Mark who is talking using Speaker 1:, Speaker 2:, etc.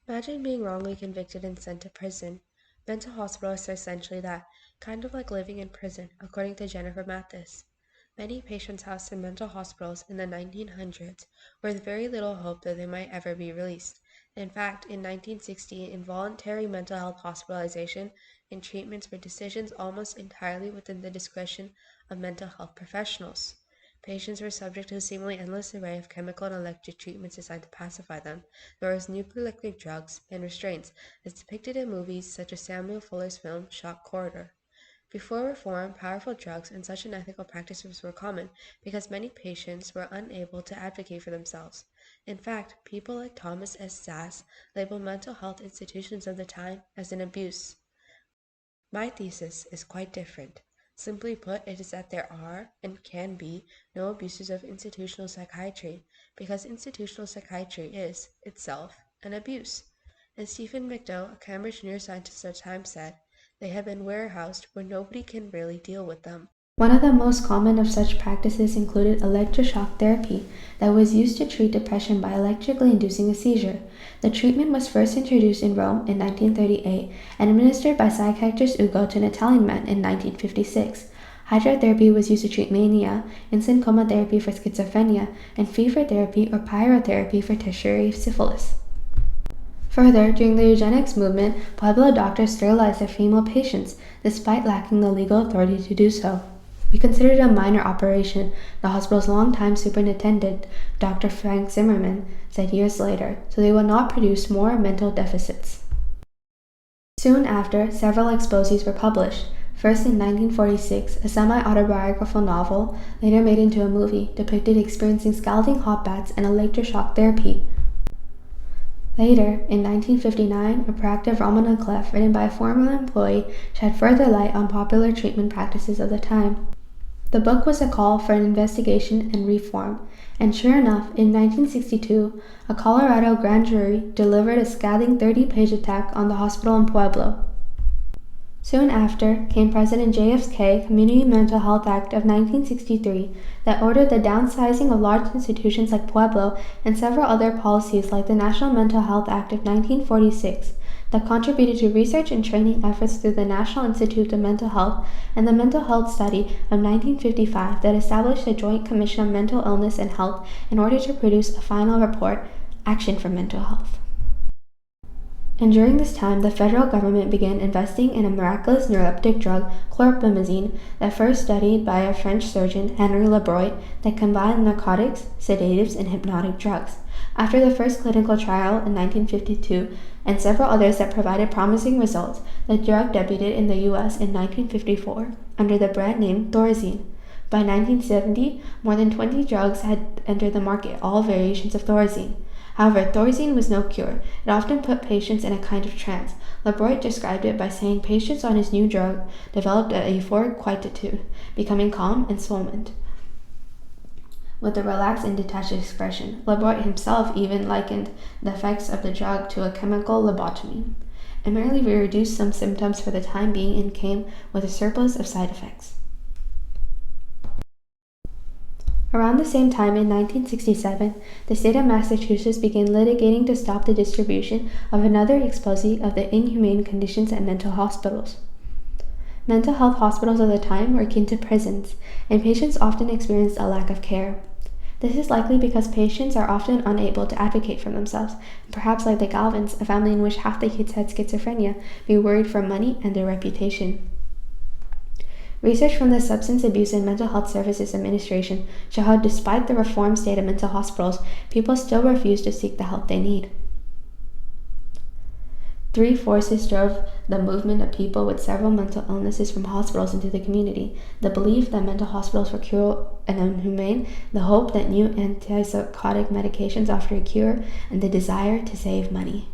Speaker 1: Imagine being wrongly convicted and sent to prison. Mental hospitals are essentially that, kind of like living in prison, according to Jennifer Mathis. Many patients housed in mental hospitals in the 1900s were with very little hope that they might ever be released. In fact, in 1960, involuntary mental health hospitalization and treatments were decisions almost entirely within the discretion of mental health professionals. Patients were subject to a seemingly endless array of chemical and electric treatments designed to pacify them. There was nuclear drugs and restraints, as depicted in movies such as Samuel Fuller's film Shock Corridor. Before reform, powerful drugs and such unethical practices were common because many patients were unable to advocate for themselves. In fact, people like Thomas S. Sass labeled mental health institutions of the time as an abuse. My thesis is quite different. Simply put, it is that there are, and can be, no abuses of institutional psychiatry, because institutional psychiatry is, itself, an abuse. As Stephen McDowell, a Cambridge neuroscientist at the time said, they have been warehoused where nobody can really deal with them.
Speaker 2: One of the most common of such practices included electroshock therapy that was used to treat depression by electrically inducing a seizure. The treatment was first introduced in Rome in 1938 and administered by psychiatrist Ugo to an Italian man in 1956. Hydrotherapy was used to treat mania, instant coma therapy for schizophrenia, and fever therapy or pyrotherapy for tertiary syphilis. Further, during the eugenics movement, Pueblo doctors sterilized their female patients, despite lacking the legal authority to do so. We considered it a minor operation, the hospital's longtime superintendent, Dr. Frank Zimmerman, said years later, so they would not produce more mental deficits. Soon after, several exposés were published. First in 1946, a semi-autobiographical novel, later made into a movie, depicted experiencing scalding hot baths and electroshock therapy. Later, in 1959, a proactive Ramana clef written by a former employee shed further light on popular treatment practices of the time. The book was a call for an investigation and reform, and sure enough, in 1962, a Colorado grand jury delivered a scathing 30-page attack on the hospital in Pueblo. Soon after came President JFK's Community Mental Health Act of 1963 that ordered the downsizing of large institutions like Pueblo and several other policies like the National Mental Health Act of 1946 that contributed to research and training efforts through the National Institute of Mental Health and the Mental Health Study of 1955 that established the Joint Commission on Mental Illness and Health in order to produce a final report, Action for Mental Health. And during this time, the federal government began investing in a miraculous neuroleptic drug, chlorpromazine, that first studied by a French surgeon, Henri Lebroit, that combined narcotics, sedatives, and hypnotic drugs. After the first clinical trial in 1952, and several others that provided promising results, the drug debuted in the U.S. in 1954 under the brand name Thorazine. By 1970, more than 20 drugs had entered the market, all variations of Thorazine. However, Thorazine was no cure. It often put patients in a kind of trance. Lebroit described it by saying patients on his new drug developed a euphoric quietude, becoming calm and swollen, with a relaxed and detached expression. Lebroit himself even likened the effects of the drug to a chemical lobotomy. It merely reduced some symptoms for the time being and came with a surplus of side effects. Around the same time, in 1967, the state of Massachusetts began litigating to stop the distribution of another exposé of the inhumane conditions at mental hospitals. Mental health hospitals of the time were akin to prisons, and patients often experienced a lack of care. This is likely because patients are often unable to advocate for themselves, and perhaps like the Galvins, a family in which half the kids had schizophrenia, be worried for money and their reputation. Research from the Substance Abuse and Mental Health Services Administration show how despite the reform state of mental hospitals, people still refuse to seek the help they need. Three forces drove the movement of people with several mental illnesses from hospitals into the community: the belief that mental hospitals were cruel and inhumane, the hope that new antipsychotic medications offered a cure, and the desire to save money.